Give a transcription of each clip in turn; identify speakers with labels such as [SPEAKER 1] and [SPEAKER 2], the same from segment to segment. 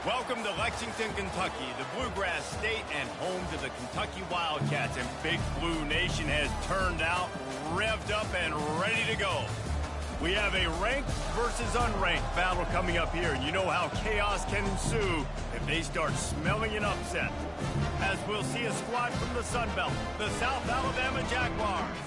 [SPEAKER 1] Welcome to Lexington, Kentucky, the Bluegrass State and home to the Kentucky Wildcats. And Big Blue Nation has turned out, revved up, and ready to go. We have a ranked versus unranked battle coming up here. And you know how chaos can ensue if they start smelling an upset. As we'll see a squad from the Sun Belt, the South Alabama Jaguars,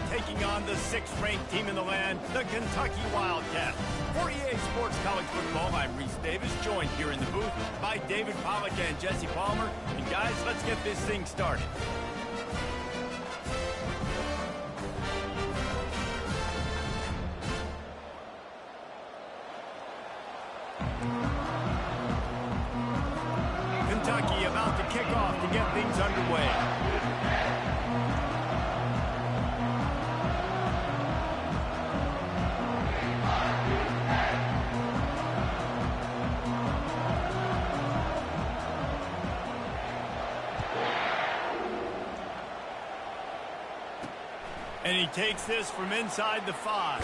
[SPEAKER 1] taking on the 6th-ranked team in the land, the Kentucky Wildcats. For EA Sports College Football, I'm Reese Davis, joined here in the booth by David Pollack and Jesse Palmer. And guys, let's get this thing started. Kentucky about to kick off to get things underway. And he takes this from inside the 5.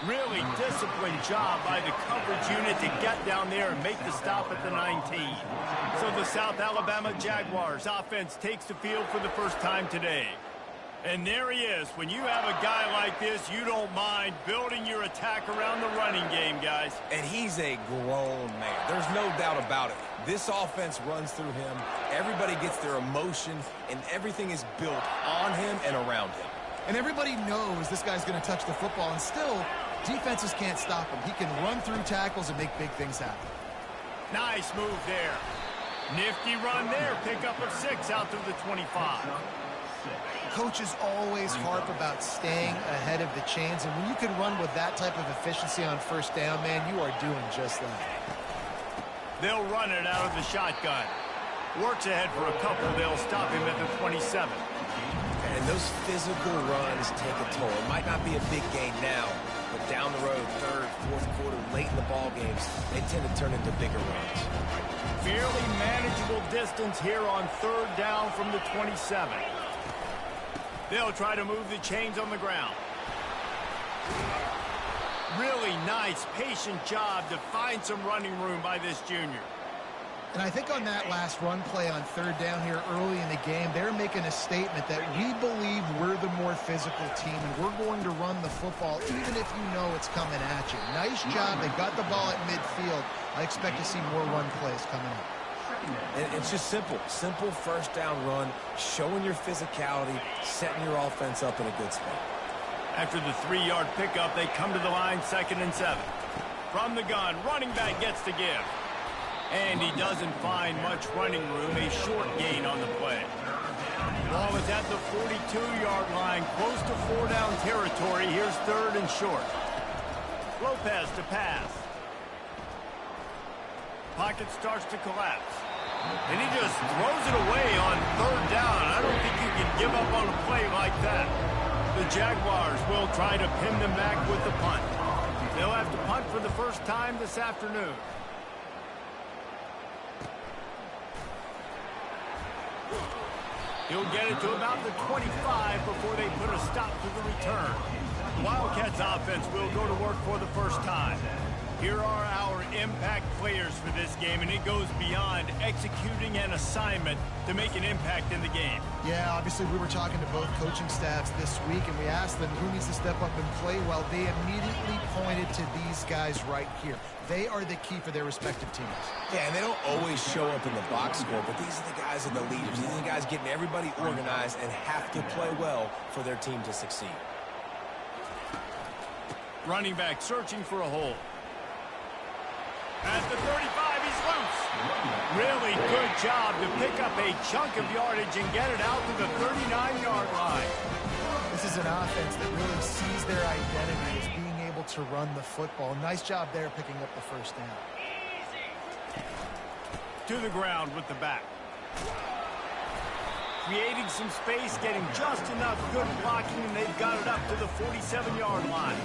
[SPEAKER 1] Really disciplined job by the coverage unit to get down there and make the stop at the 19. So the South Alabama Jaguars offense takes the field for the first time today. And there he is. When you have a guy like this, you don't mind building your attack around the running game, guys.
[SPEAKER 2] And he's a grown man. There's no doubt about it. This offense runs through him. Everybody gets their emotion, and everything is built on him and around him.
[SPEAKER 3] And everybody knows this guy's going to touch the football, and still, defenses can't stop him. He can run through tackles and make big things happen.
[SPEAKER 1] Nice move there. Nifty run there. Pickup of 6 out to the 25.
[SPEAKER 3] Coaches always harp about staying ahead of the chains, and when you can run with that type of efficiency on first down, man, you are doing just that.
[SPEAKER 1] They'll run it out of the shotgun. Works ahead for a couple. They'll stop him at the 27.
[SPEAKER 2] And those physical runs take a toll. It might not be a big gain now, but down the road, 3rd, 4th quarter, late in the ball games, they tend to turn into bigger runs.
[SPEAKER 1] Fairly manageable distance here on 3rd down from the 27. They'll try to move the chains on the ground. Really nice, patient job to find some running room by this junior.
[SPEAKER 3] And I think on that last run play on 3rd down here early in the game, they're making a statement that we believe we're the more physical team, and we're going to run the football even if you know it's coming at you. Nice job. They got the ball at midfield. I expect to see more run plays coming up.
[SPEAKER 2] And it's just simple. Simple first down run, showing your physicality, setting your offense up in a good spot.
[SPEAKER 1] After the 3-yard pickup, they come to the line, 2nd and 7. From the gun, running back gets the give. And he doesn't find much running room, a short gain on the play. Ball is at the 42-yard line, close to 4-down territory. Here's 3rd and short. Lopez to pass. Pocket starts to collapse. And he just throws it away on 3rd down. I don't think you can give up on a play like that. The Jaguars will try to pin them back with the punt. They'll have to punt for the first time this afternoon. He'll get it to about the 25 before they put a stop to the return. The Wildcats offense will go to work for the first time. Here are our impact players for this game, and it goes beyond executing an assignment to make an impact in the game.
[SPEAKER 3] Yeah, obviously we were talking to both coaching staffs this week, and we asked them who needs to step up and play well. They immediately pointed to these guys right here. They are the key for their respective teams.
[SPEAKER 2] Yeah, and they don't always show up in the box score, but these are the guys that are the leaders. These are the guys getting everybody organized and have to play well for their team to succeed.
[SPEAKER 1] Running back searching for a hole. At the 35, he's loose. Really good job to pick up a chunk of yardage and get it out to the 39-yard line.
[SPEAKER 3] This is an offense that really sees their identity as being able to run the football. Nice job there picking up the first down.
[SPEAKER 1] To the ground with the back. Creating some space, getting just enough good blocking, and they've got it up to the 47-yard line.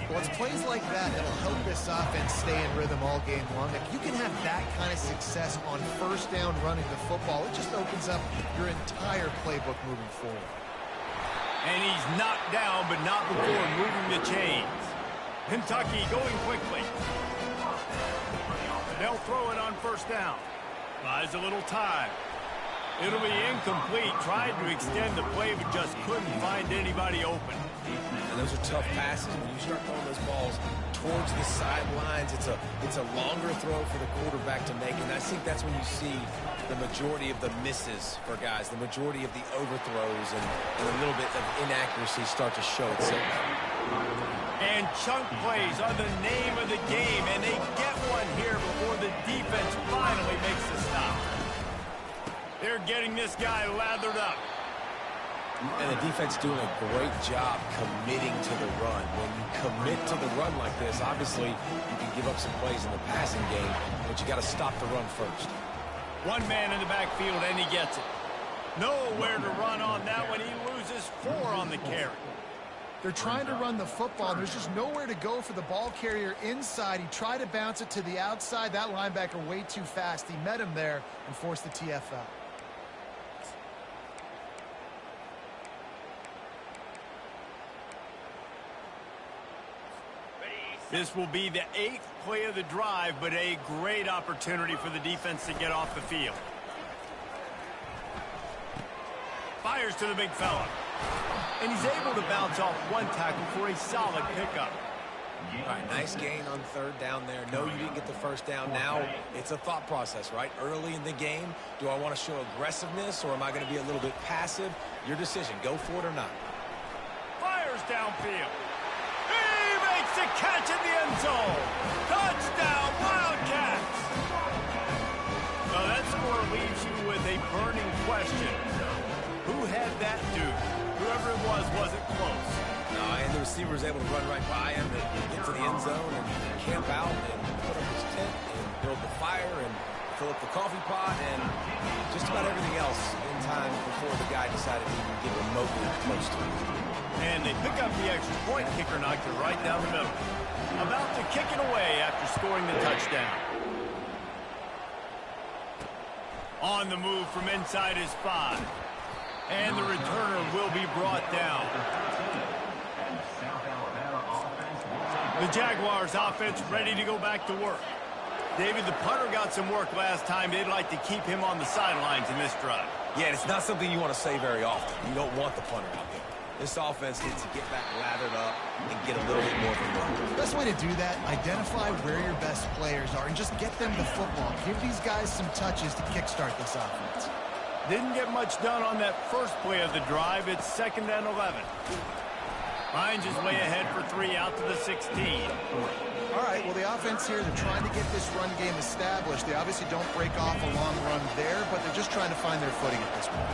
[SPEAKER 3] Well, it's plays like that that'll help this offense stay in rhythm all game long. If you can have that kind of success on first down running the football, it just opens up your entire playbook moving forward.
[SPEAKER 1] And he's knocked down, but not before moving the chains. Kentucky going quickly. They'll throw it on first down. Buys a little time. It'll be incomplete. Tried to extend the play, but just couldn't find anybody open.
[SPEAKER 2] And those are tough passes. When you start throwing those balls towards the sidelines, it's a longer throw for the quarterback to make. And I think that's when you see the majority of the misses for guys, the majority of the overthrows and a little bit of inaccuracy start to show itself.
[SPEAKER 1] And chunk plays are the name of the game, and they get one here before the defense finally makes the stop. They're getting this guy lathered up.
[SPEAKER 2] And the defense doing a great job committing to the run. When you commit to the run like this, obviously you can give up some plays in the passing game, but you got to stop the run first.
[SPEAKER 1] One man in the backfield, and he gets it. Nowhere to run on that one. He loses 4 on the carry.
[SPEAKER 3] They're trying to run the football. There's just nowhere to go for the ball carrier inside. He tried to bounce it to the outside. That linebacker way too fast. He met him there and forced the TFL.
[SPEAKER 1] This will be the 8th play of the drive, but a great opportunity for the defense to get off the field. Fires to the big fella. And he's able to bounce off one tackle for a solid pickup.
[SPEAKER 2] All right, nice gain on third down there. No, you didn't get the first down. Now it's a thought process, right? Early in the game, do I want to show aggressiveness or am I going to be a little bit passive? Your decision. Go for it or not.
[SPEAKER 1] Fires downfield. To catch in the end zone. Touchdown, Wildcats! Now that score leaves you with a burning question. Who had that dude? Whoever it was wasn't close.
[SPEAKER 2] And the receiver was able to run right by him and get to the end zone and camp out and put up his tent and build the fire and fill up the coffee pot and just about everything else in time before the guy decided to even get remotely close to him.
[SPEAKER 1] And they pick up the extra point. Kicker knocked it right down the middle. About to kick it away after scoring the touchdown. On the move from inside his 5. And the returner will be brought down. The Jaguars offense ready to go back to work. David, the punter got some work last time. They'd like to keep him on the sidelines in this drive.
[SPEAKER 2] Yeah, it's not something you want to say very often. You don't want the punter out there. This offense needs to get back lathered up and get a little bit more of a run.
[SPEAKER 3] The best way to do that, identify where your best players are and just get them the football. Give these guys some touches to kickstart this offense.
[SPEAKER 1] Didn't get much done on that first play of the drive. It's 2nd and 11. Finds his way ahead for 3 out to the 16.
[SPEAKER 3] All right, well, the offense here, they're trying to get this run game established. They obviously don't break off a long run there, but they're just trying to find their footing at this point.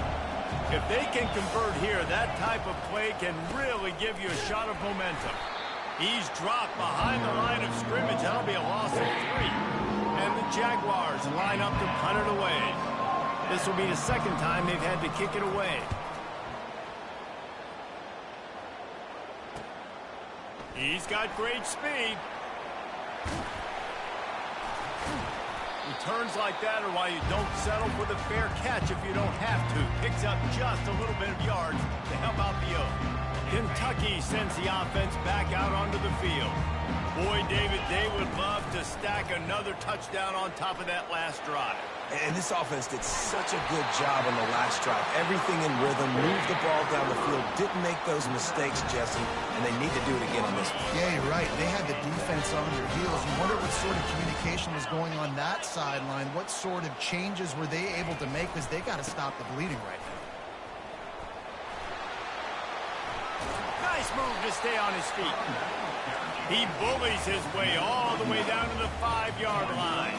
[SPEAKER 1] If they can convert here, that type of play can really give you a shot of momentum. He's dropped behind the line of scrimmage. That'll be a loss of 3. And the Jaguars line up to punt it away. This will be the 2nd time they've had to kick it away. He's got great speed. Returns like that are why you don't settle for the fair catch if you don't have to. Picks up just a little bit of yards to help out the O. Kentucky sends the offense back out onto the field. Boy, David, they would love to stack another touchdown on top of that last drive.
[SPEAKER 2] And this offense did such a good job on the last drive. Everything in rhythm, moved the ball down the field, didn't make those mistakes, Jesse, and they need to do it again on this one.
[SPEAKER 3] Yeah, you're right. They had the defense on their heels. You wonder what sort of communication was going on that sideline. What sort of changes were they able to make because they got to stop the bleeding right now.
[SPEAKER 1] Nice move to stay on his feet. He bullies his way all the way down to the 5-yard line.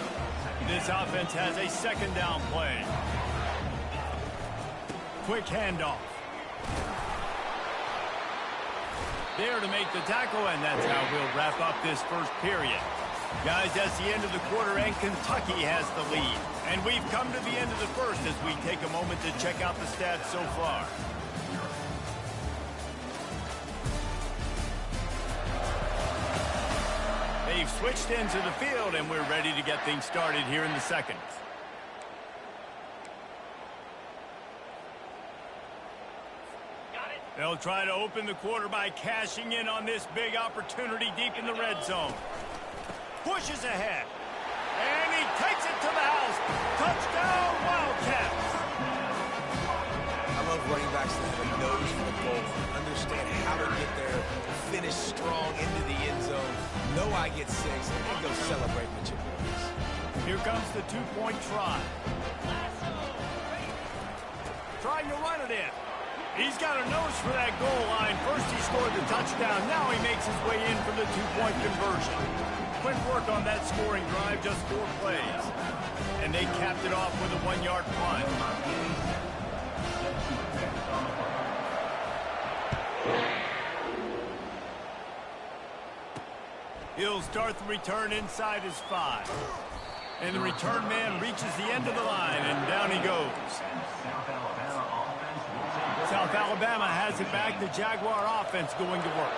[SPEAKER 1] This offense has a 2nd down play. Quick handoff. There to make the tackle, and that's how we'll wrap up this first period. Guys, that's the end of the quarter, and Kentucky has the lead. And we've come to the end of the first as we take a moment to check out the stats so far. They've switched into the field, and we're ready to get things started here in the 2nd. They'll try to open the quarter by cashing in on this big opportunity deep in the red zone. Pushes ahead. And he takes it to the house. Touchdown, Wildcats.
[SPEAKER 2] I love running backs that have a nose for the goal, understand how to get there, finish strong into the end zone, know I get 6, and go celebrate with your boys.
[SPEAKER 1] Here comes the two-point try. Trying to run it in. He's got a nose for that goal line. First he scored the touchdown. Now he makes his way in for the two-point conversion. Quick work on that scoring drive, just 4 plays. And they capped it off with a 1-yard punt. He'll start the return inside his 5. And the return man reaches the end of the line, and down he goes. South Alabama has it back. The Jaguar offense going to work.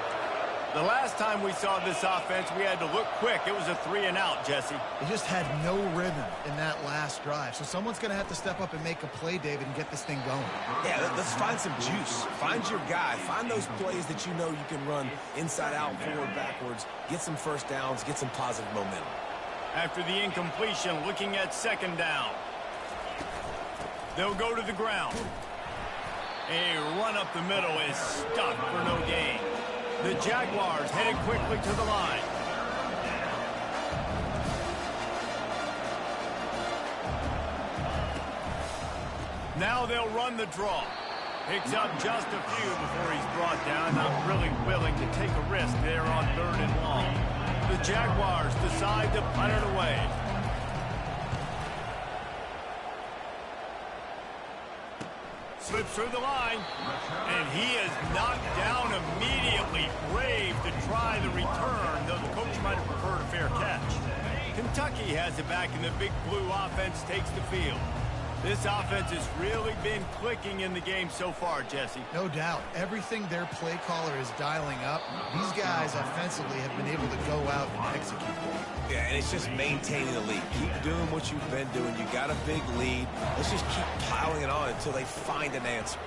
[SPEAKER 1] The last time we saw this offense, we had to look quick. It was a 3-and-out, Jesse.
[SPEAKER 3] They just had no rhythm in that last drive. So someone's going to have to step up and make a play, David, and get this thing going.
[SPEAKER 2] Yeah, let's find some juice. Find your guy. Find those plays that you know you can run inside out, forward, backwards. Get some first downs. Get some positive momentum.
[SPEAKER 1] After the incompletion, looking at 2nd down. They'll go to the ground. A run up the middle is stuck for no gain. The Jaguars headed quickly to the line. Now they'll run the draw. Picks up just a few before he's brought down. Not really willing to take a risk there on 3rd and long. The Jaguars decide to punt it away. Slips through the line, and he is knocked down immediately. Brave to try the return, though the coach might have preferred a fair catch. Kentucky has it back, and the Big Blue offense takes the field. This offense has really been clicking in the game so far, Jesse.
[SPEAKER 3] No doubt. Everything their play caller is dialing up, these guys offensively have been able to go out and execute.
[SPEAKER 2] Yeah, and it's just maintaining the lead. Keep doing what you've been doing. You got a big lead. Let's just keep piling it on until they find an answer.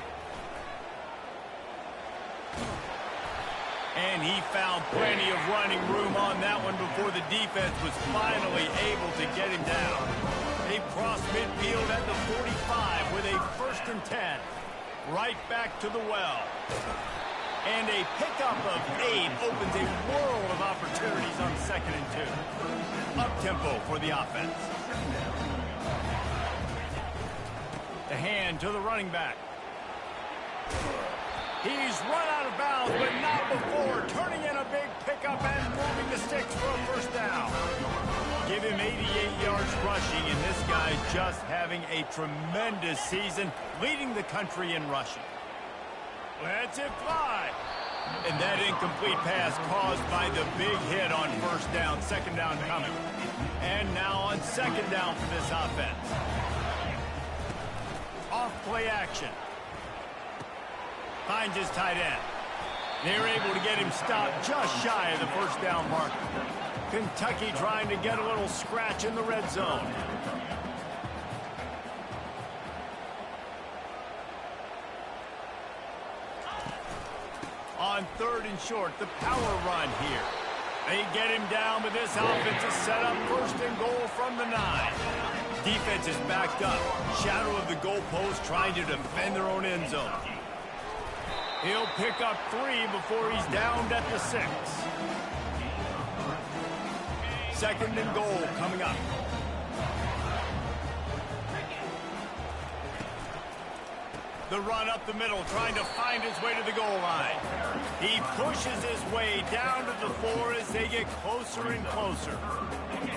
[SPEAKER 1] And he found plenty of running room on that one before the defense was finally able to get him down. They cross midfield at the 45 with a 1st and 10. Right back to the well. And a pickup of 8 opens a world of opportunities on 2nd and 2. Up-tempo for the offense. The hand to the running back. He's run out of bounds, but not before turning in a big pickup and moving the sticks for a 1st down. Give him 88 yards rushing, and this guy's just having a tremendous season, leading the country in rushing. Lets it fly. And that incomplete pass caused by the big hit on 1st down, 2nd down coming. And now on 2nd down for this offense. Off play action. Finds his tight end. They're able to get him stopped just shy of the 1st down marker. Kentucky trying to get a little scratch in the red zone. On 3rd and short, the power run here. They get him down, but this offense is set up 1st and goal from the 9. Defense is backed up. Shadow of the goalpost trying to defend their own end zone. He'll pick up 3 before he's downed at the 6. 2nd and goal coming up. The run up the middle, trying to find his way to the goal line. He pushes his way down to the 4 as they get closer and closer.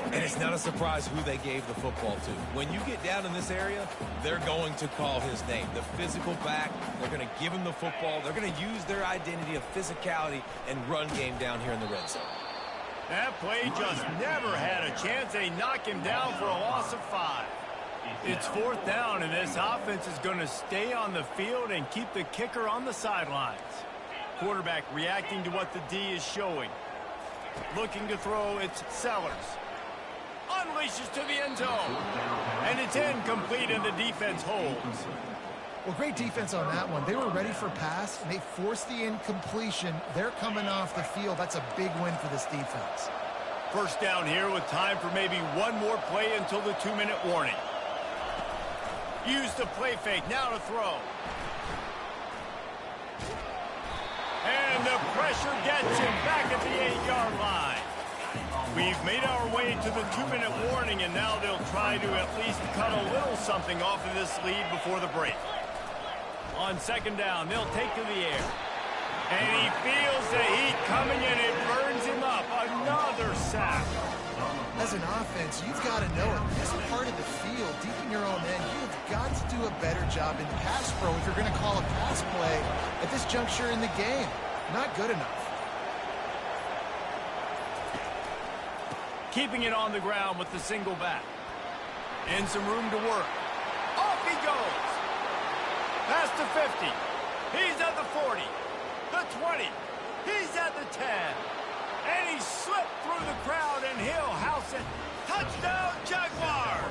[SPEAKER 2] And it's not a surprise who they gave the football to. When you get down in this area, they're going to call his name. The physical back, they're going to give him the football. They're going to use their identity of physicality and run game down here in the red zone.
[SPEAKER 1] That play just never had a chance. They knock him down for a loss of 5. It's 4th down, and this offense is going to stay on the field and keep the kicker on the sidelines. Quarterback reacting to what the D is showing. Looking to throw, it's Sellers. Unleashes to the end zone. And it's incomplete, and the defense holds.
[SPEAKER 3] Well, great defense on that one. They were ready for pass, and they forced the incompletion. They're coming off the field. That's a big win for this defense.
[SPEAKER 1] First down here with time for maybe one more play until the 2-minute warning. Use the play fake, now to throw. And the pressure gets him back at the 8-yard line. We've made our way to the 2-minute warning, and now they'll try to at least cut a little something off of this lead before the break. On second down, they'll take to the air. And he feels the heat coming, and it burns him up. Another sack.
[SPEAKER 3] As an offense, you've got to know in this part of the field, deep in your own end, you've got to do a better job in pass pro if you're going to call a pass play at this juncture in the game. Not good enough.
[SPEAKER 1] Keeping it on the ground with the single back. And some room to work. Off he goes. Past the 50. He's at the 40. The 20. He's at the 10. And he slipped through the crowd, and he'll house it. Touchdown, Jaguars!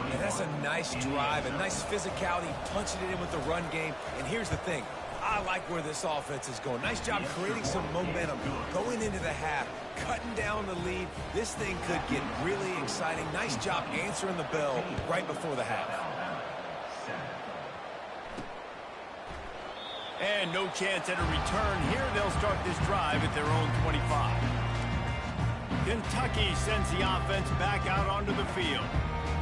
[SPEAKER 2] Yeah, that's a nice drive, a nice physicality, punching it in with the run game. And here's the thing. I like where this offense is going. Nice job creating some momentum, going into the half, cutting down the lead. This thing could get really exciting. Nice job answering the bell right before the half.
[SPEAKER 1] And no chance at a return here. They'll start this drive at their own 25. Kentucky sends the offense back out onto the field.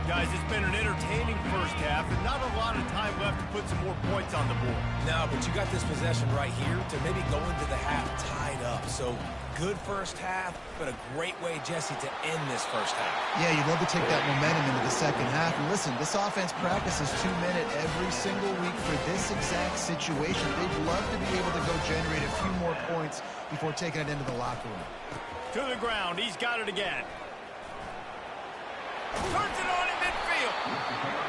[SPEAKER 1] Guys, it's been an entertaining first half and not a lot of time left to put some more points on the board.
[SPEAKER 2] No, but you got this possession right here to maybe go into the half tied up. So good first half, but a great way, Jesse, to end this first half.
[SPEAKER 3] Yeah, you'd love to take that momentum into the second half. And listen, this offense practices 2-minute every single week for this exact situation. They'd love to be able to go generate a few more points before taking it into the locker room.
[SPEAKER 1] To the ground, he's got it again. Turns it on in midfield.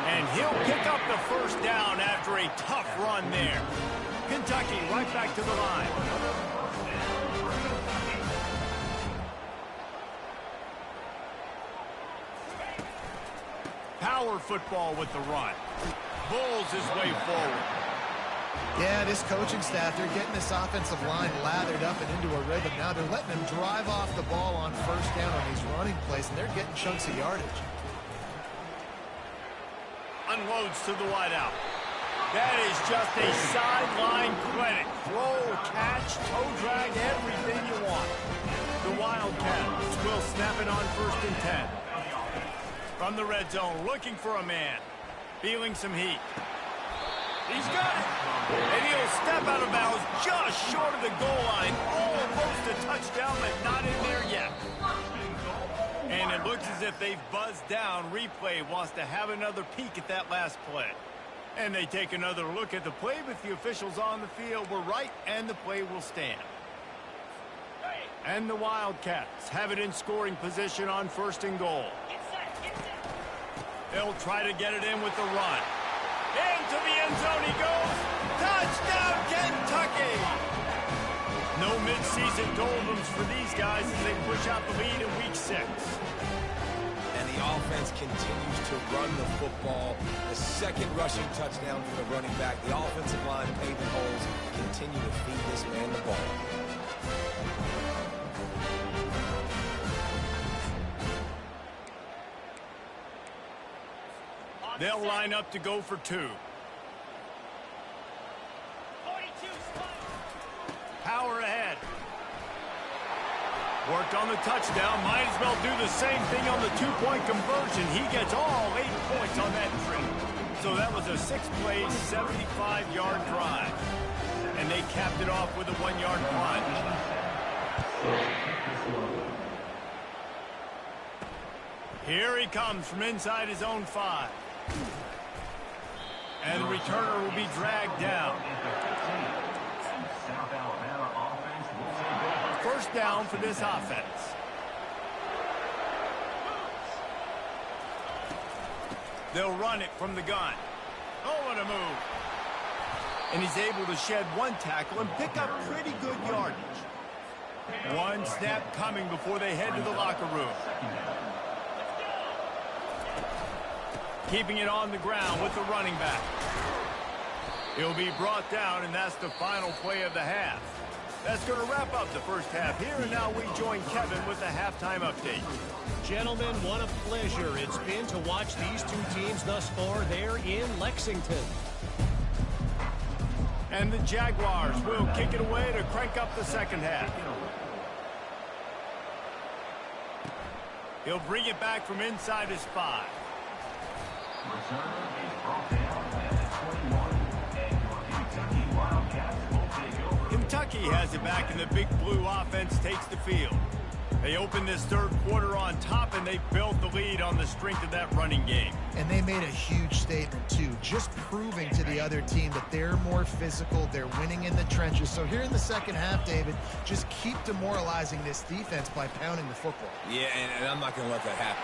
[SPEAKER 1] And he'll pick up the first down after a tough run there. Kentucky right back to the line. Power football with the run. Bulls his way forward.
[SPEAKER 3] Yeah, this coaching staff, they're getting this offensive line lathered up and into a rhythm. Now they're letting them drive off the ball on first down on these running plays, and they're getting chunks of yardage.
[SPEAKER 1] Unloads to the wideout. That is just a sideline clinic. Throw, catch, toe drag, everything you want. The Wildcats will snap it on 1st and 10. From the red zone, looking for a man. Feeling some heat. He's got it. And he'll step out of bounds just short of the goal line. Almost a touchdown, but not in there yet. And it looks as if they've buzzed down. Replay wants to have another peek at that last play. And they take another look at the play, but the officials on the field were right, and the play will stand. And the Wildcats have it in scoring position on 1st and goal. They'll try to get it in with the run. Into the end zone he goes. Touchdown, Kentucky! No midseason doldrums for these guys as they push out the lead in week 6.
[SPEAKER 2] And the offense continues to run the football. The second rushing touchdown for the running back. The offensive line paving holes. Continue to feed this man the ball.
[SPEAKER 1] They'll line up to go for 2. Power ahead. Worked on the touchdown. Might as well do the same thing on the 2-point conversion. He gets all 8 points on that trip. So that was a 6-play, 75-yard drive. And they capped it off with a 1-yard plunge. Here he comes from inside his own 5. And the returner will be dragged down. First down for this offense. They'll run it from the gun. Oh, what a move. And he's able to shed 1 tackle and pick up pretty good yardage. 1 snap coming before they head to the locker room. Keeping it on the ground with the running back. He'll be brought down, and that's the final play of the half. That's going to wrap up the first half here, and now we join Kevin with the halftime update.
[SPEAKER 4] Gentlemen, what a pleasure it's been to watch these two teams thus far there in Lexington.
[SPEAKER 1] And the Jaguars will kick it away to crank up the second half. He'll bring it back from inside his 5. Kentucky has it back, and the Big Blue offense takes the field. They opened this third quarter on top, and they built the lead on the strength of that running game.
[SPEAKER 3] And they made a huge statement, too, just proving to the other team that they're more physical, they're winning in the trenches. So here in the second half, David, just keep demoralizing this defense by pounding the football.
[SPEAKER 2] Yeah, and I'm not going to let that happen.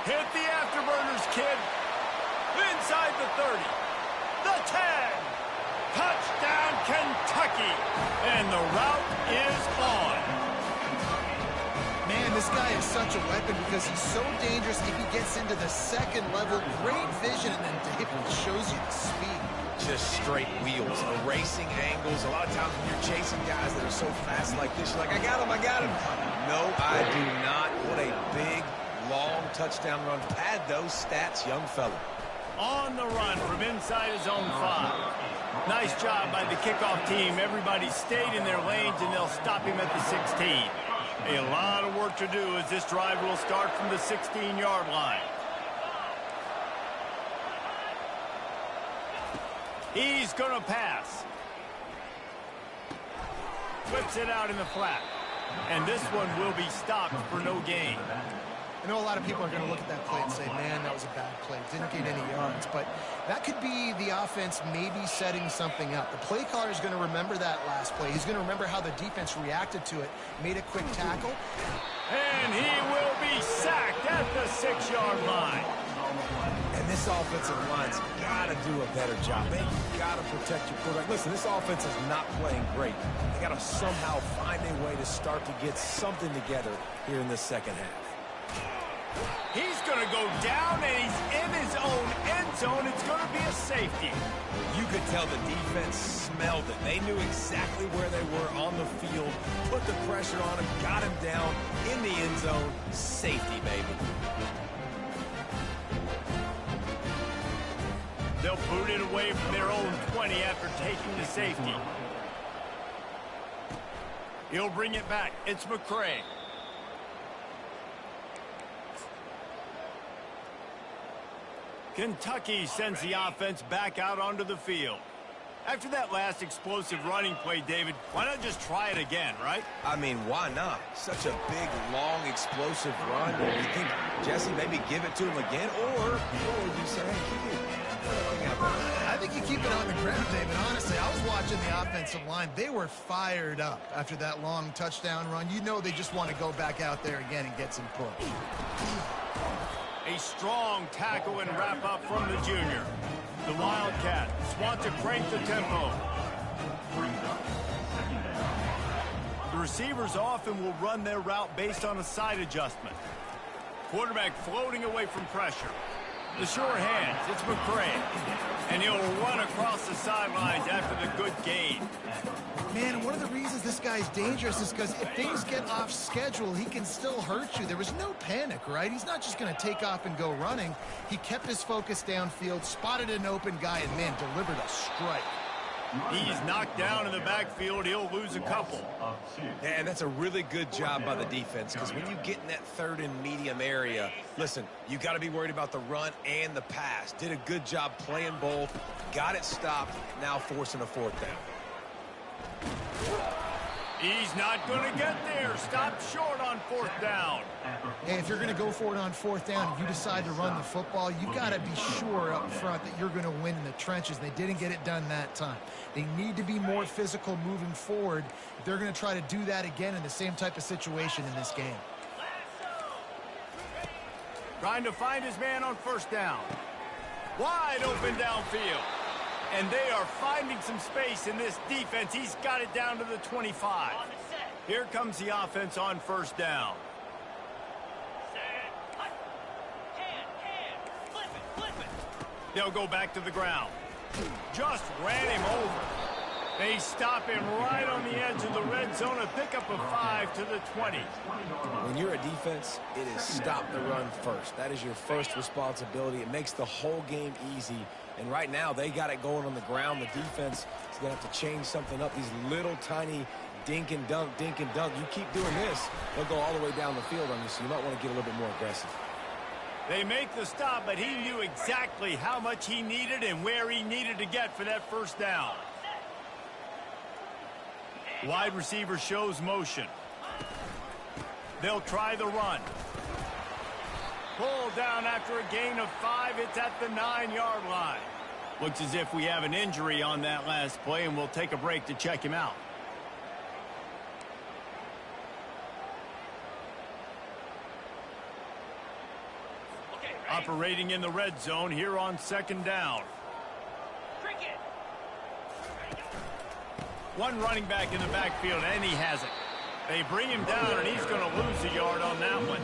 [SPEAKER 1] Hit the afterburners, kid. Inside the 30. The 10. Touchdown, Kentucky. And the route is on.
[SPEAKER 3] Man, this guy is such a weapon because he's so dangerous if he gets into the second level. Great vision, and then David shows you the speed.
[SPEAKER 2] Just straight wheels, erasing angles. A lot of times when you're chasing guys that are so fast like this, you're like, I got him. No, I do not. What a big, long touchdown run. Pad those stats, young fella.
[SPEAKER 1] On the run from inside his own 5. Nice job by the kickoff team. Everybody stayed in their lanes, and they'll stop him at the 16. A lot of work to do as this drive will start from the 16-yard line. He's going to pass. Whips it out in the flat. And this one will be stopped for no gain.
[SPEAKER 3] I know a lot of people are going to look at that play and say, man, that was a bad play. Didn't get any yards. But that could be the offense maybe setting something up. The play caller is going to remember that last play. He's going to remember how the defense reacted to it, made a quick tackle.
[SPEAKER 1] And he will be sacked at the 6-yard line.
[SPEAKER 2] And this offensive line's got to do a better job. They got to protect your quarterback. Listen, this offense is not playing great. They got to somehow find a way to start to get something together here in the second half.
[SPEAKER 1] He's going to go down, and he's in his own end zone. It's going to be a safety.
[SPEAKER 2] You could tell the defense smelled it. They knew exactly where they were on the field, put the pressure on him, got him down in the end zone. Safety, baby.
[SPEAKER 1] They'll boot it away from their own 20 after taking the safety. He'll bring it back. It's McCray. Kentucky sends the offense back out onto the field. After that last explosive running play, David, why not just try it again, right?
[SPEAKER 2] I mean, why not? Such a big, long, explosive run. You think, Jesse, maybe give it to him again? Or you say, hey, keep it.
[SPEAKER 3] I think you keep it on the ground, David. Honestly, I was watching the offensive line. They were fired up after that long touchdown run. You know they just want to go back out there again and get some push.
[SPEAKER 1] A strong tackle and wrap up from the junior. The Wildcats want to crank the tempo. The receivers often will run their route based on a side adjustment. Quarterback floating away from pressure. The sure hands, it's McCray. And he'll run across the sidelines after the good gain.
[SPEAKER 3] Man, one of the reasons this guy's dangerous is because if things get off schedule, he can still hurt you. There was no panic, right? He's not just going to take off and go running. He kept his focus downfield, spotted an open guy, and, man, delivered a strike.
[SPEAKER 1] He's knocked down in the backfield. He'll lose a couple.
[SPEAKER 2] And that's a really good job by the defense, because when you get in that third and medium area, listen, you got to be worried about the run and the pass. Did a good job playing both, got it stopped, now forcing a fourth down.
[SPEAKER 1] He's not going to get there. Stopped short on fourth down.
[SPEAKER 3] Hey, if you're going to go for it on fourth down, if you decide to run the football, you got to be sure up front that you're going to win in the trenches. They didn't get it done that time. They need to be more physical moving forward if they're going to try to do that again in the same type of situation in this game.
[SPEAKER 1] Trying to find his man on first down. Wide open downfield. And they are finding some space in this defense. He's got it down to the 25. Here comes the offense on first down. They'll go back to the ground. Just ran him over. They stop him right on the edge of the red zone, a pickup of 5 to the 20.
[SPEAKER 2] When you're a defense, it is stop the run first. That is your first responsibility. It makes the whole game easy. And right now, they got it going on the ground. The defense is going to have to change something up. These little tiny dink and dunk, dink and dunk. You keep doing this, they'll go all the way down the field on you, so you might want to get a little bit more aggressive.
[SPEAKER 1] They make the stop, but he knew exactly how much he needed and where he needed to get for that first down. Wide receiver shows motion. They'll try the run. Pull down after a gain of 5. It's at the 9-yard line. Looks as if we have an injury on that last play, and we'll take a break to check him out. Operating in the red zone here on second down. One running back in the backfield, and he has it. They bring him down, and he's going to lose a yard on that one.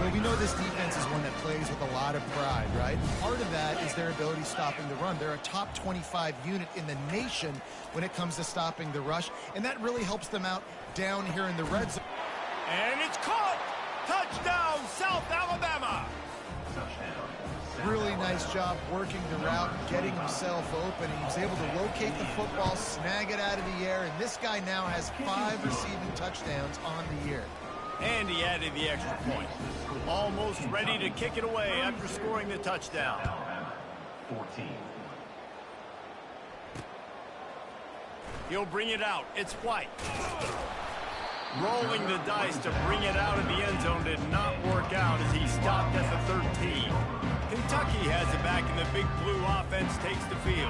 [SPEAKER 3] Well, we know this defense is one that plays with a lot of pride, right? Part of that is their ability stopping the run. They're a top 25 unit in the nation when it comes to stopping the rush, and that really helps them out down here in the red zone.
[SPEAKER 1] And it's caught! Touchdown, South Alabama!
[SPEAKER 3] Really nice job working the route, getting himself open. He was able to locate the football, snag it out of the air, and this guy now has 5 receiving touchdowns on the year.
[SPEAKER 1] And he added the extra point. Almost ready to kick it away after scoring the touchdown.
[SPEAKER 5] 14.
[SPEAKER 1] He'll bring it out. It's White. Rolling the dice to bring it out of the end zone did not work out as he stopped at the 13. Kentucky has it back, and the Big Blue offense takes the field.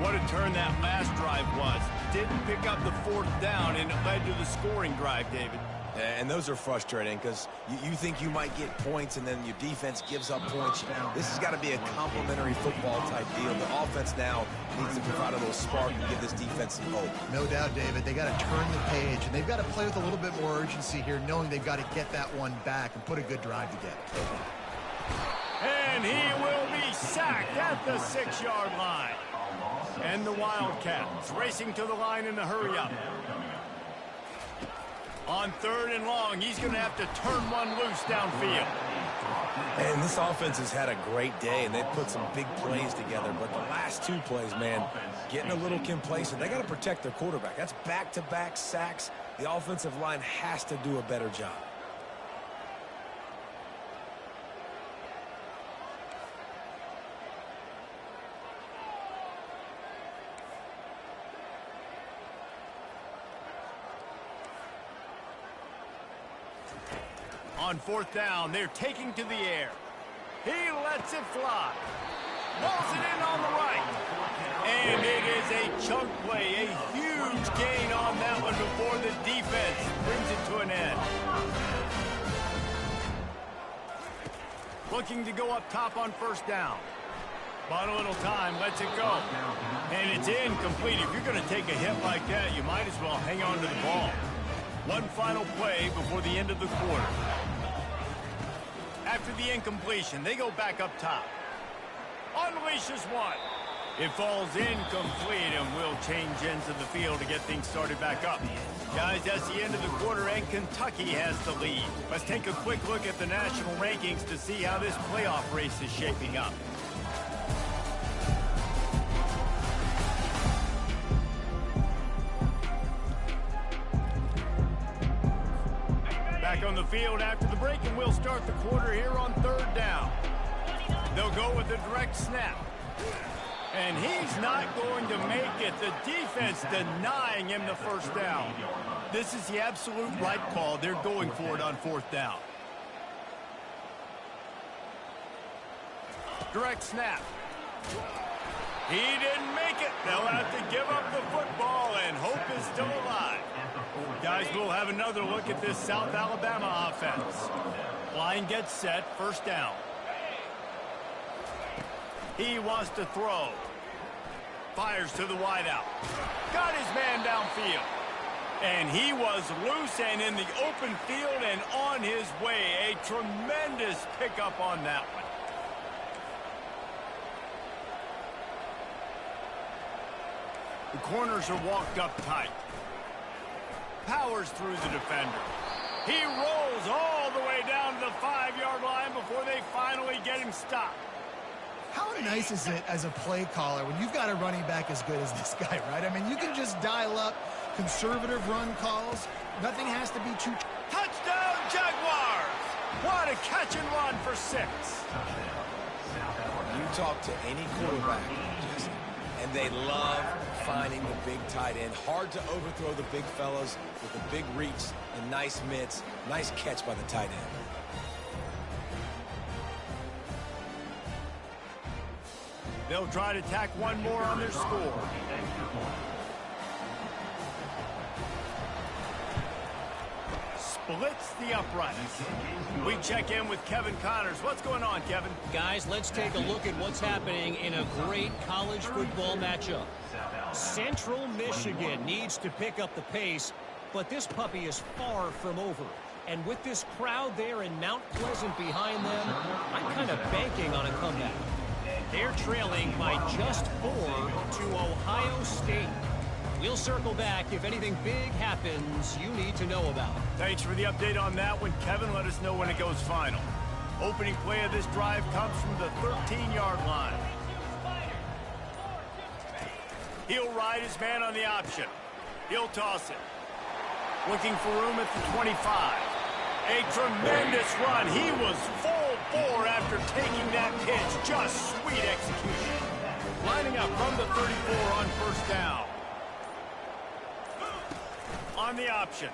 [SPEAKER 1] What a turn that last drive was. Didn't pick up the 4th down, and it led to the scoring drive, David.
[SPEAKER 2] And those are frustrating because you think you might get points and then your defense gives up points. This has got to be a complementary football type deal. The offense now needs to provide a little spark and give this defense some hope.
[SPEAKER 3] No doubt, David. They got to turn the page, and they've got to play with a little bit more urgency here, knowing they've got to get that one back and put a good drive together.
[SPEAKER 1] And he will be sacked at the 6-yard line. And the Wildcats racing to the line in a hurry-up. On 3rd and long, he's going to have to turn one loose downfield.
[SPEAKER 2] And this offense has had a great day, and they've put some big plays together. But the last 2 plays, man, getting a little complacent. They got to protect their quarterback. That's back-to-back sacks. The offensive line has to do a better job.
[SPEAKER 1] On 4th down, they're taking to the air. He lets it fly. Rolls it in on the right. And it is a chunk play, a huge gain on that one before the defense brings it to an end. Looking to go up top on 1st down. Bought a little time, lets it go. And it's incomplete. If you're going to take a hit like that, you might as well hang on to the ball. One final play before the end of the quarter. After the incompletion, they go back up top. Unleashes one. It falls incomplete, and will change ends of the field to get things started back up. Guys, that's the end of the quarter, and Kentucky has the lead. Let's take a quick look at the national rankings to see how this playoff race is shaping up. Back on the field after the break, and we'll start the quarter here on 3rd down. They'll go with a direct snap. And he's not going to make it. The defense denying him the 1st down. This is the absolute right call. They're going for it on 4th down. Direct snap. He didn't make it. They'll have to give up the football, and hope is still alive. Guys, we'll have another look at this South Alabama offense. Line gets set, 1st down. He wants to throw. Fires to the wideout. Got his man downfield. And he was loose and in the open field and on his way. A tremendous pickup on that one. The corners are walked up tight. Powers through the defender. He rolls all the way down to the 5-yard line before they finally get him stopped.
[SPEAKER 3] How nice is it as a play caller when you've got a running back as good as this guy, right? I mean, you can just dial up conservative run calls. Nothing has to be too...
[SPEAKER 1] Touchdown, Jaguars! What a catch and run for 6.
[SPEAKER 2] You talk to any quarterback, Jesse, and they love finding the big tight end. Hard to overthrow the big fellas with a big reach and nice mitts. Nice catch by the tight end.
[SPEAKER 1] They'll try to tack one more on their score. Splits the uprights. We check in with Kevin Connors. What's going on, Kevin?
[SPEAKER 4] Guys, let's take a look at what's happening in a great college football matchup. Central Michigan needs to pick up the pace, but this puppy is far from over. And with this crowd there in Mount Pleasant behind them, I'm kind of banking on a comeback. They're trailing by just 4 to Ohio State. We'll circle back if anything big happens you need to know about.
[SPEAKER 1] Thanks for the update on that one, Kevin. Let us know when it goes final. Opening play of this drive comes from the 13-yard line. He'll ride his man on the option. He'll toss it. Looking for room at the 25. A tremendous run. He was full bore after taking that pitch. Just sweet execution. Lining up from the 34 on first down. On the option.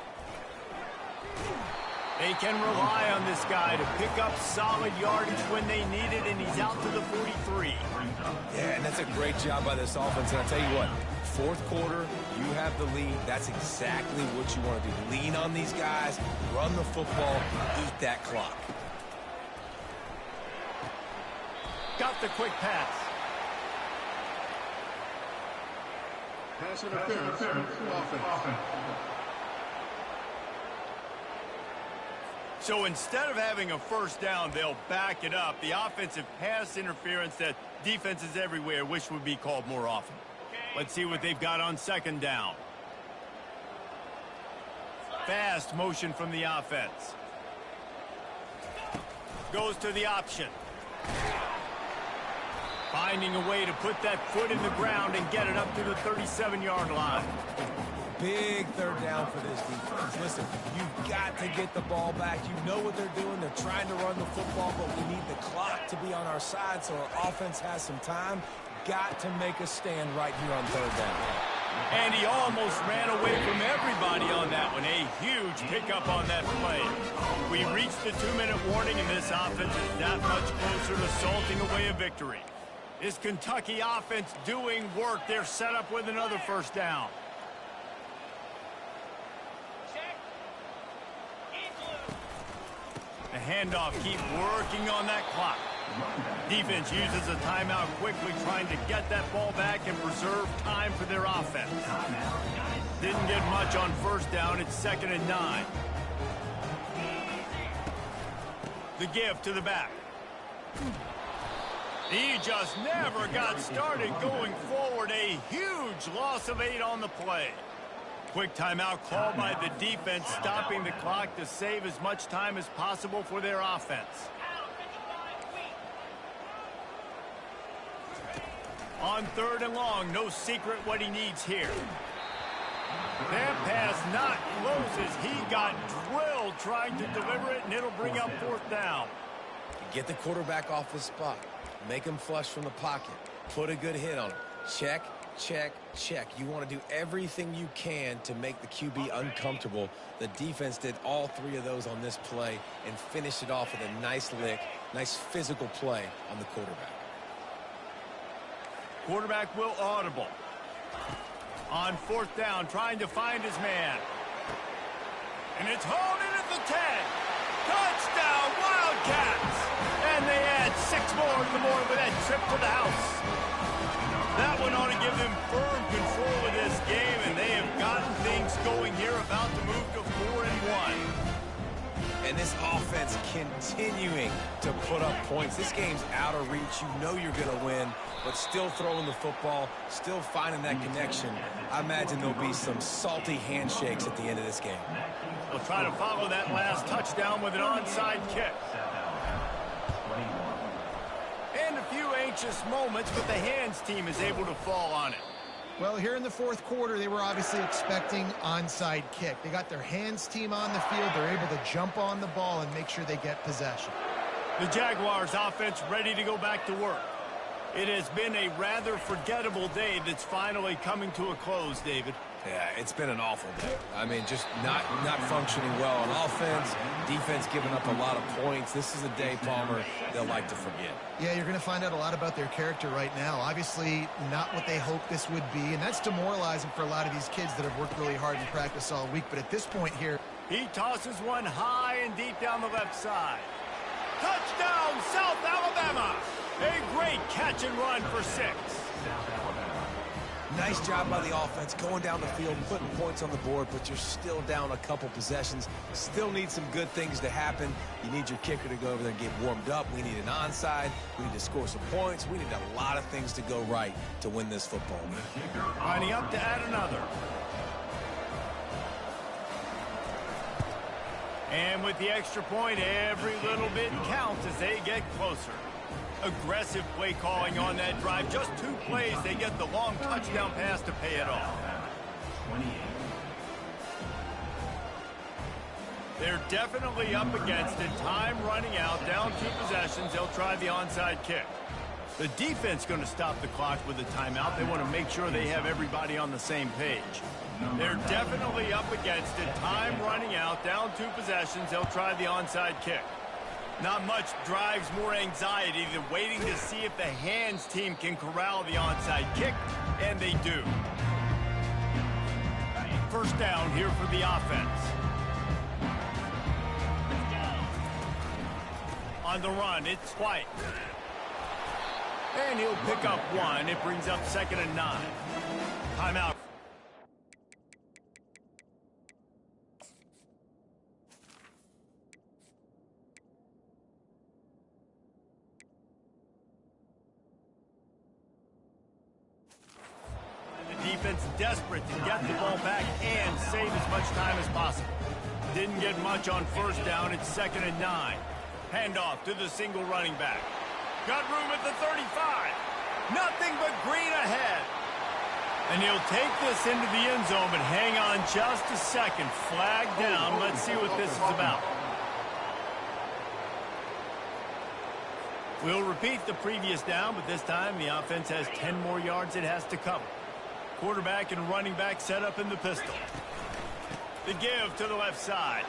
[SPEAKER 1] They can rely on this guy to pick up solid yardage when they need it, and he's out to the 43.
[SPEAKER 2] Yeah, and that's a great job by this offense. And I tell you what, fourth quarter, you have the lead. That's exactly what you want to do. Lean on these guys, run the football, eat that clock.
[SPEAKER 1] Got the quick pass.
[SPEAKER 5] Pass interference. Offense.
[SPEAKER 1] So instead of having a first down, they'll back it up. The offensive pass interference that defenses everywhere wish would be called more often. Let's see what they've got on second down. Fast motion from the offense. Goes to the option. Finding a way to put that foot in the ground and get it up to the 37-yard line.
[SPEAKER 2] Big third down for this defense. Listen, you've got to get the ball back. You know what they're doing. They're trying to run the football, but we need the clock to be on our side so our offense has some time. Got to make a stand right here on third down.
[SPEAKER 1] And he almost ran away from everybody on that one. A huge pickup on that play. We reached the 2-minute warning, and this offense is that much closer to salting away a victory. Is Kentucky offense doing work? They're set up with another first down. The handoff, keep working on that clock. Defense uses a timeout quickly, trying to get that ball back and preserve time for their offense. Didn't get much on first down. It's 2nd and 9. The give to the back. He just never got started going forward. A huge loss of 8 on the play. Quick timeout called by the defense, stopping the clock to save as much time as possible for their offense. On 3rd and long, no secret what he needs here. That pass not closes. He got drilled trying to deliver it, and it'll bring up 4th down.
[SPEAKER 2] Get the quarterback off his spot. Make him flush from the pocket. Put a good hit on him. Check, check, check. You want to do everything you can to make the QB uncomfortable. The defense did all 3 of those on this play and finished it off with a nice lick, nice physical play on the quarterback.
[SPEAKER 1] Quarterback will audible. On 4th down, trying to find his man. And it's hauled in at the 10. Touchdown, Wildcats! And they add 6 more to the board with that trip to the house. That one ought to give them firm control of this game, and they have gotten things going here, about to move to 4-1.
[SPEAKER 2] And this offense continuing to put up points. This game's out of reach. You know you're going to win, but still throwing the football, still finding that connection. I imagine there'll be some salty handshakes at the end of this game.
[SPEAKER 1] They'll try to follow that last touchdown with an onside kick. And a few anxious moments, but the hands team is able to fall on it.
[SPEAKER 3] Well, here in the fourth quarter, they were obviously expecting onside kick. They got their hands team on the field. They're able to jump on the ball and make sure they get possession.
[SPEAKER 1] The Jaguars offense ready to go back to work. It has been a rather forgettable day that's finally coming to a close, David.
[SPEAKER 2] Yeah, it's been an awful day. I mean, just not functioning well on offense, defense giving up a lot of points. This is a day, Palmer, they'll like to forget.
[SPEAKER 3] Yeah, you're going to find out a lot about their character right now. Obviously, not what they hoped this would be, and that's demoralizing for a lot of these kids that have worked really hard in practice all week. But at this point here,
[SPEAKER 1] he tosses one high and deep down the left side. Touchdown, South Alabama! A great catch and run for 6.
[SPEAKER 2] Nice job by the offense going down the field, putting points on the board, but you're still down a couple possessions. Still need some good things to happen. You need your kicker to go over there and get warmed up. We need an onside. We need to score some points. We need a lot of things to go right to win this football game.
[SPEAKER 1] Lining up to add another. And with the extra point, every little bit counts as they get closer. Aggressive play calling on that drive. Just 2 plays, they get the long touchdown pass to pay it off. They're definitely up against it. Time running out, down 2 possessions. They'll try the onside kick. The defense going to stop the clock with a timeout. They want to make sure they have everybody on the same page. They're definitely up against it. Time running out, down 2 possessions. They'll try the onside kick. Not much drives more anxiety than waiting to see if the hands team can corral the onside kick, and they do. First down here for the offense. On the run, it's White. And he'll pick up 1. It brings up 2nd and 9. Timeout. Defense desperate to get the ball back and save as much time as possible. Didn't get much on first down. It's 2nd and 9. Handoff to the single running back. Got room at the 35. Nothing but green ahead. And he'll take this into the end zone, but hang on just a second. Flag down. Let's see what this is about. We'll repeat the previous down, but this time the offense has 10 more yards it has to cover. Quarterback and running back set up in the pistol. The give to the left side.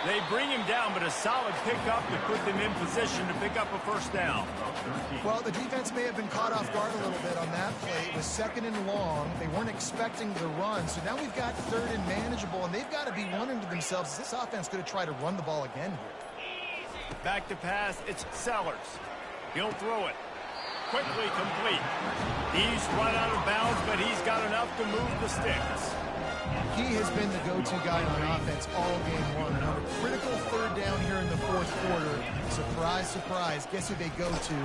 [SPEAKER 1] They bring him down, but a solid pickup to put them in position to pick up a first down.
[SPEAKER 3] well, the defense may have been caught off guard a little bit on that play. It was 2nd and long. They weren't expecting the run, so now we've got 3rd and manageable, and they've got to be wondering to themselves, is this offense going to try to run the ball again here?
[SPEAKER 1] Back to pass, it's Sellers. He'll throw it. Quickly complete. He's run out of bounds, but he's got enough to move the sticks.
[SPEAKER 3] He has been the go-to guy on offense all game long. And on a critical 3rd down here in the 4th quarter, surprise, surprise, guess who they go to?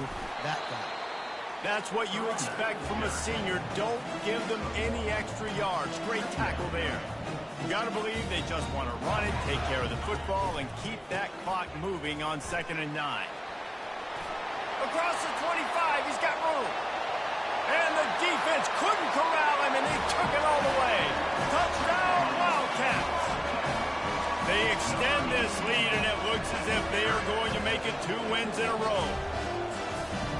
[SPEAKER 3] That guy.
[SPEAKER 1] That's what you expect from a senior. Don't give them any extra yards. Great tackle there. You got to believe they just want to run it, take care of the football, and keep that clock moving on 2nd and 9. Across the 25, he's got room. And the defense couldn't corral him, and they took it all the way. Touchdown, Wildcats. They extend this lead, and it looks as if they are going to make it 2 wins in a row.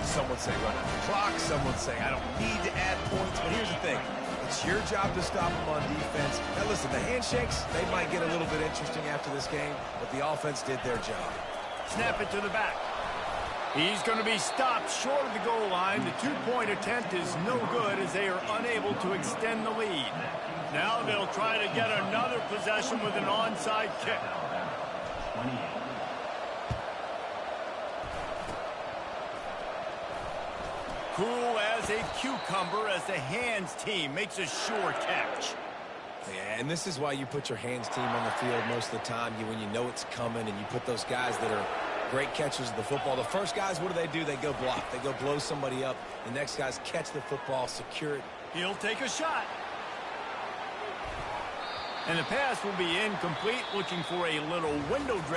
[SPEAKER 2] Some would say run out the clock. Some would say I don't need to add points. But here's the thing. It's your job to stop them on defense. Now, listen, the handshakes, they might get a little bit interesting after this game, but the offense did their job.
[SPEAKER 1] Snap it to the back. He's going to be stopped short of the goal line. The 2-point attempt is no good as they are unable to extend the lead. Now they'll try to get another possession with an onside kick. Cool as a cucumber as the hands team makes a sure catch.
[SPEAKER 2] Yeah, and this is why you put your hands team on the field most of the time. When you know it's coming, and you put those guys that are great catchers of the football. The first guys, what do? They go block. They go blow somebody up. The next guys catch the football, secure it.
[SPEAKER 1] He'll take a shot. And the pass will be incomplete, looking for a little window dress.